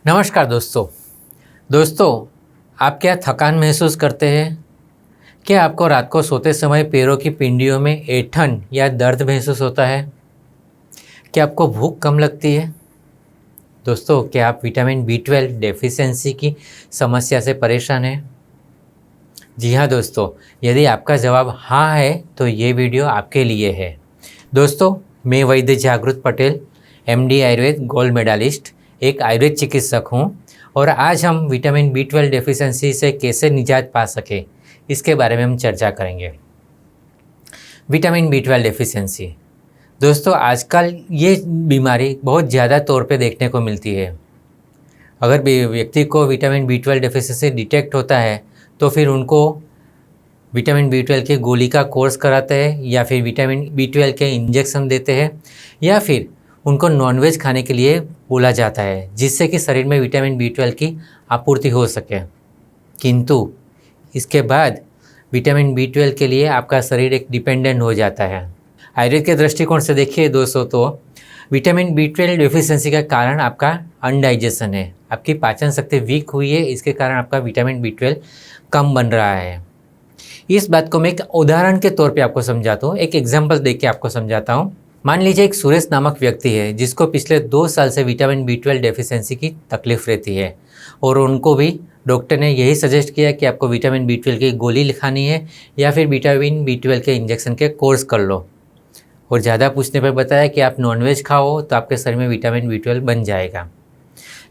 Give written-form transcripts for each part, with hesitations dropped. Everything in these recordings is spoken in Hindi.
नमस्कार दोस्तों, आप क्या थकान महसूस करते हैं? क्या आपको रात को सोते समय पैरों की पिंडियों में ऐंठन या दर्द महसूस होता है? क्या आपको भूख कम लगती है? दोस्तों, क्या आप विटामिन B12 डेफिशिएंसी की समस्या से परेशान हैं? जी हाँ दोस्तों, यदि आपका जवाब हाँ है तो ये वीडियो आपके लिए है। दोस्तों, मैं वैद्य Jagrut Patel, MD Ayurveda gold medalist, एक आयुर्वेद चिकित्सक हूँ और आज हम विटामिन B12 डेफिशिएंसी से कैसे निजात पा सके इसके बारे में हम चर्चा करेंगे। विटामिन B12 डेफिशिएंसी दोस्तों, आजकल ये बीमारी बहुत ज़्यादा तौर पे देखने को मिलती है। अगर व्यक्ति को विटामिन B12 डेफिशिएंसी डिटेक्ट होता है तो फिर उनको विटामिन B12 की गोली का कोर्स कराते हैं या फिर विटामिन B12 के इंजेक्शन देते हैं या फिर उनको नॉनवेज खाने के लिए बोला जाता है जिससे कि शरीर में विटामिन B12 की आपूर्ति हो सके। किंतु इसके बाद विटामिन B12 के लिए आपका शरीर एक डिपेंडेंट हो जाता है। आयुर्वेद के दृष्टिकोण से देखिए दोस्तों, तो विटामिन B12 डेफिशिएंसी का कारण आपका अनडाइजेशन है। आपकी पाचन शक्ति वीक हुई है, इसके कारण आपका विटामिन B12 कम बन रहा है। इस बात को मैं एक उदाहरण के तौर पे आपको समझाता हूँ, एक एग्जांपल देके आपको समझाता हूँ। मान लीजिए एक सुरेश नामक व्यक्ति है जिसको पिछले 2 साल से विटामिन B12 डेफिशिएंसी की तकलीफ रहती है और उनको भी डॉक्टर ने यही सजेस्ट किया कि आपको विटामिन B12 की गोली लिखानी है या फिर विटामिन B12 के इंजेक्शन के कोर्स कर लो, और ज़्यादा पूछने पर बताया कि आप नॉनवेज खाओ तो आपके शरीर में विटामिन B12 बन जाएगा।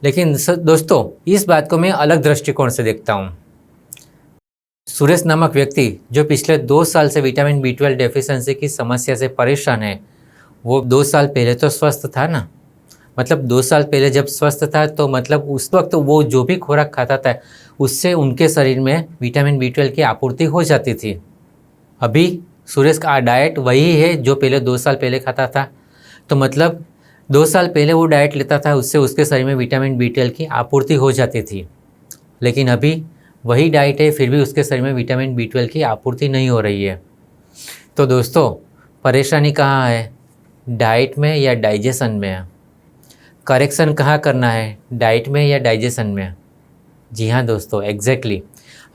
लेकिन दोस्तों, इस बात को मैं अलग दृष्टिकोण से देखता हूँ। सुरेश नामक व्यक्ति जो पिछले 2 साल से विटामिन B12 डेफिशिएंसी की समस्या से परेशान है, वो 2 साल पहले तो स्वस्थ था ना। मतलब 2 साल पहले जब स्वस्थ था तो मतलब उस वक्त वो जो भी खुराक खाता था उससे उनके शरीर में विटामिन B12 की आपूर्ति हो जाती थी। अभी सुरेश का डाइट वही है जो पहले 2 साल पहले खाता था, तो मतलब 2 साल पहले वो डाइट लेता था, उससे उसके शरीर में विटामिन B12 की आपूर्ति हो जाती थी। लेकिन अभी वही डाइट है, फिर भी उसके शरीर में विटामिन B12 की आपूर्ति नहीं हो रही है। तो दोस्तों, परेशानी कहाँ है? डाइट में या डाइजेशन में? करेक्शन कहाँ करना है, डाइट में या डाइजेशन में? जी हाँ दोस्तों, एग्जैक्टली।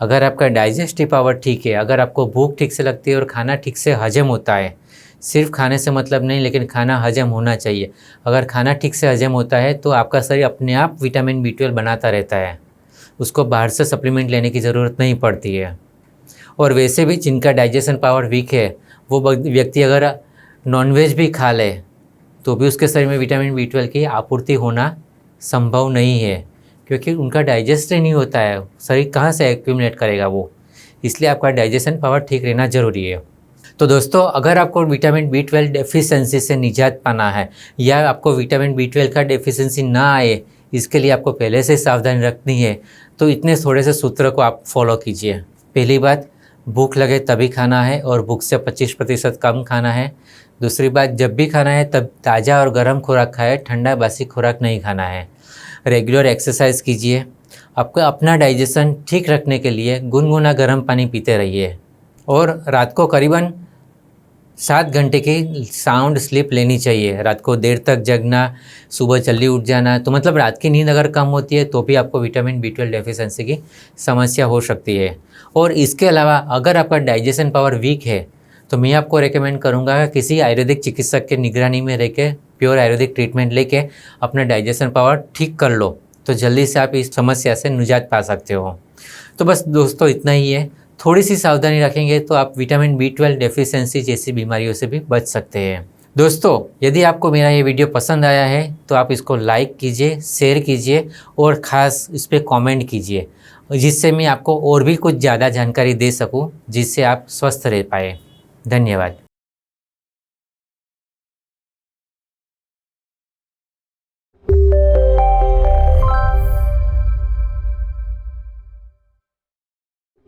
अगर आपका डाइजेस्टिव पावर ठीक है, अगर आपको भूख ठीक से लगती है और खाना ठीक से हजम होता है, सिर्फ खाने से मतलब नहीं लेकिन खाना हजम होना चाहिए। अगर खाना ठीक से हजम होता है तो आपका शरीर अपने आप विटामिन B12 बनाता रहता है, उसको बाहर से सप्लीमेंट लेने की ज़रूरत नहीं पड़ती है। और वैसे भी जिनका डाइजेशन पावर वीक है वो व्यक्ति अगर नॉनवेज भी खा ले तो भी उसके शरीर में विटामिन B12 की आपूर्ति होना संभव नहीं है, क्योंकि उनका डाइजेस्ट ही नहीं होता है। शरीर कहाँ से एक्यूमुलेट करेगा वो, इसलिए आपका डाइजेशन पावर ठीक रहना ज़रूरी है। तो दोस्तों, अगर आपको विटामिन B12 डेफिशिएंसी से निजात पाना है या आपको विटामिन B12 का डेफिशिएंसी ना आए, इसके लिए आपको पहले से सावधानी रखनी है, तो इतने थोड़े से सूत्र को आप फॉलो कीजिए। पहली बात, भूख लगे तभी खाना है और भूख से 25% कम खाना है। दूसरी बात, जब भी खाना है तब ताज़ा और गर्म खुराक खाए, ठंडा बासी खुराक नहीं खाना है। रेगुलर एक्सरसाइज कीजिए। आपको अपना डाइजेशन ठीक रखने के लिए गुनगुना गर्म पानी पीते रहिए और रात को करीबन 7 घंटे की साउंड स्लीप लेनी चाहिए। रात को देर तक जगना, सुबह जल्दी उठ जाना, तो मतलब रात की नींद अगर कम होती है तो भी आपको विटामिन B12 डेफिशिएंसी की समस्या हो सकती है। और इसके अलावा अगर आपका डाइजेशन पावर वीक है तो मैं आपको रेकमेंड करूंगा किसी आयुर्वेदिक चिकित्सक के निगरानी में रह के प्योर आयुर्वेदिक ट्रीटमेंट लेके अपना डाइजेशन पावर ठीक कर लो, तो जल्दी से आप इस समस्या से निजात पा सकते हो। तो बस दोस्तों, इतना ही है। थोड़ी सी सावधानी रखेंगे तो आप विटामिन B12 डेफिशिएंसी जैसी बीमारियों से भी बच सकते हैं। दोस्तों, यदि आपको मेरा ये वीडियो पसंद आया है तो आप इसको लाइक कीजिए, शेयर कीजिए और ख़ास इस पर कॉमेंट कीजिए, जिससे मैं आपको और भी कुछ ज़्यादा जानकारी दे सकूं, जिससे आप स्वस्थ रह पाए। धन्यवाद।